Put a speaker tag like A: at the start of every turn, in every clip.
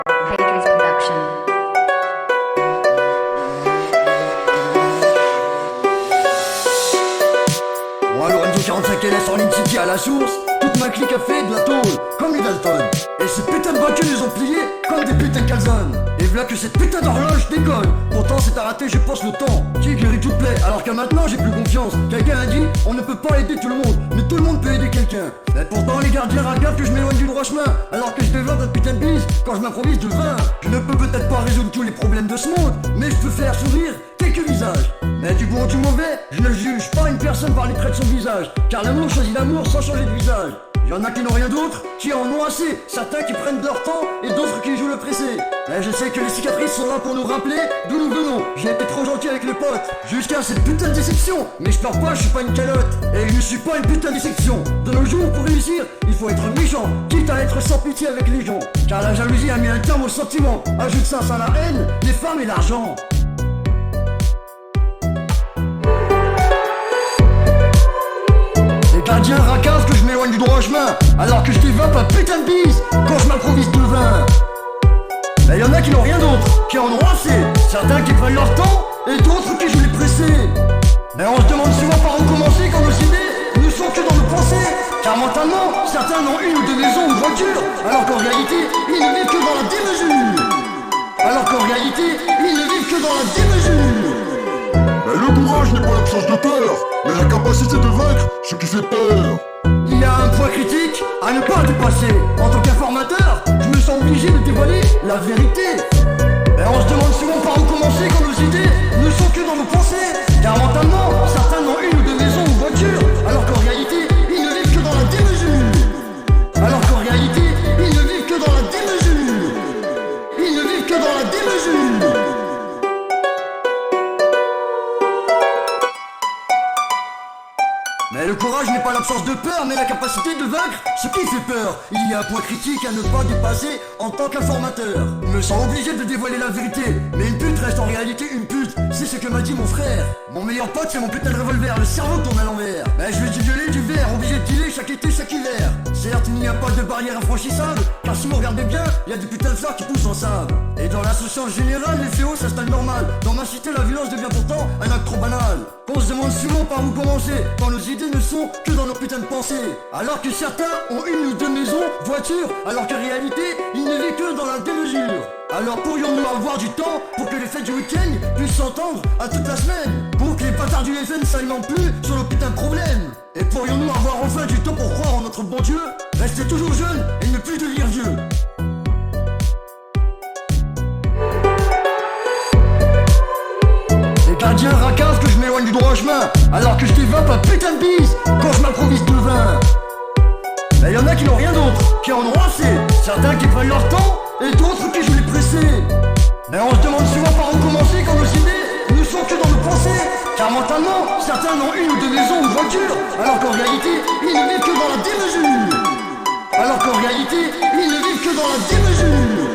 A: Patriots Production.
B: Moi, Lorenzo 45 LS en Link City à la source, toute ma clique a fait de la tôle, comme les Dalton. Et ces putains de voitures nous ont pliés comme des putains de calzones. Et voilà que cette putain d'horloge décolle. Pourtant c'est à rater, je pense, le temps qui guérit toute plaie. Alors que maintenant j'ai plus confiance. Quelqu'un a dit, on ne peut pas aider tout le monde, mais tout le monde peut aider quelqu'un. Et pourtant les gardiens regardent que je m'éloigne du droit chemin, alors que je développe un putain de bise quand je m'improvise de vin. Je ne peux peut-être pas résoudre tous les problèmes de ce monde, mais je peux faire sourire quelques visages. Mais du bon ou du mauvais, je ne juge pas une personne par les traits de son visage, car l'amour choisit l'amour sans changer de visage. Y'en a qui n'ont rien d'autre, qui en ont assez, certains qui prennent leur temps et d'autres qui jouent le pressé. Mais je sais que les cicatrices sont là pour nous rappeler d'où nous venons. J'ai été trop gentil avec les potes, jusqu'à cette putain de déception. Mais je pleure pas, je suis pas une calotte, et je ne suis pas une putain de déception. De nos jours, pour réussir, il faut être méchant, quitte à être sans pitié avec les gens. Car la jalousie a mis un terme au sentiment, ajoute ça à la haine, les femmes et l'argent. Gardien racasse que je m'éloigne du droit chemin, alors que je développe un putain de bise quand je m'improvise de vin. Mais y'en a qui n'ont rien d'autre, qui en ont assez, certains qui prennent leur temps et d'autres qui jouent les pressés. Mais on se demande souvent par où commencer quand nos idées ne sont que dans nos pensées. Car mentalement, certains n'ont une ou deux maisons ou voitures, alors qu'en réalité, ils ne vivent que dans la démesure. Alors qu'en réalité, ils ne vivent que dans la démesure.
C: Mais le courage n'est pas l'absence de peur, mais la capacité de vaincre ce qui fait peur.
B: Il y a un point critique à ne pas dépasser. En tant qu'informateur, je me sens obligé de dévoiler la vérité. Et on se demande souvent par où commencer quand nos idées ne sont que dans nos pensées. Car mentalement, certains n'ont une ou deux maisons ou voitures, alors qu'en réalité, ils ne vivent que dans la démesure. Alors qu'en réalité, ils ne vivent que dans la démesure. Ils ne vivent que dans la démesure. Mais le courage n'est pas l'absence de peur, mais la capacité de vaincre ce qui fait peur. Il y a un point critique à ne pas dépasser en tant qu'informateur. Je me sens obligé de dévoiler la vérité, mais une pute reste en réalité une pute. C'est ce que m'a dit mon frère. Mon meilleur pote, c'est mon putain de revolver, le cerveau tourne à l'envers. Mais je vais du violet du vert, obligé de dealer chaque été, chaque hiver. Certes, il n'y a pas de barrière infranchissable, car si vous regardez bien, il y a des putains de fleurs qui poussent en sable. Et dans l'association générale, les fléaux s'installent normal. Dans ma cité, la violence devient pourtant un acte trop banal. On se demande souvent par où commencer, quand nos idées ne sont que dans nos putains de pensées. Alors que certains ont une ou deux maisons, voitures, alors qu'en réalité, ils ne vivent que dans la démesure. Alors pourrions-nous avoir du temps pour que les fêtes du week-end puissent s'entendre à toute la semaine, pour que les bâtards du FN ne s'alimentent plus sur nos putains de problèmes. Et pourrions-nous avoir enfin du temps pour croire en notre bon Dieu, rester toujours jeune et ne plus devenir vieux. Gardien racasse que je m'éloigne du droit chemin, alors que je développe un putain de bise quand je m'improvise de vin. Mais y'en a qui n'ont rien d'autre, qui en ont assez, certains qui prennent leur temps et d'autres qui jouent les pressés. Mais on se demande souvent par où commencer quand nos idées ne sont que dans nos pensées. Car mentalement, certains n'ont une ou deux maisons ou voitures, alors qu'en réalité, ils ne vivent que dans la démesure. Alors qu'en réalité, ils ne vivent que dans la démesure.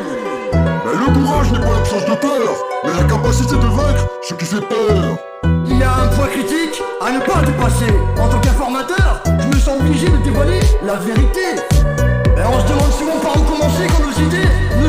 C: Mais le courage n'est pas l'absence de peur, mais la capacité de vaincre ce qui fait peur.
B: Il y a un point critique à ne pas dépasser. En tant qu'informateur, je me sens obligé de dévoiler la vérité. Et on se demande souvent par où commencer quand nos idées ne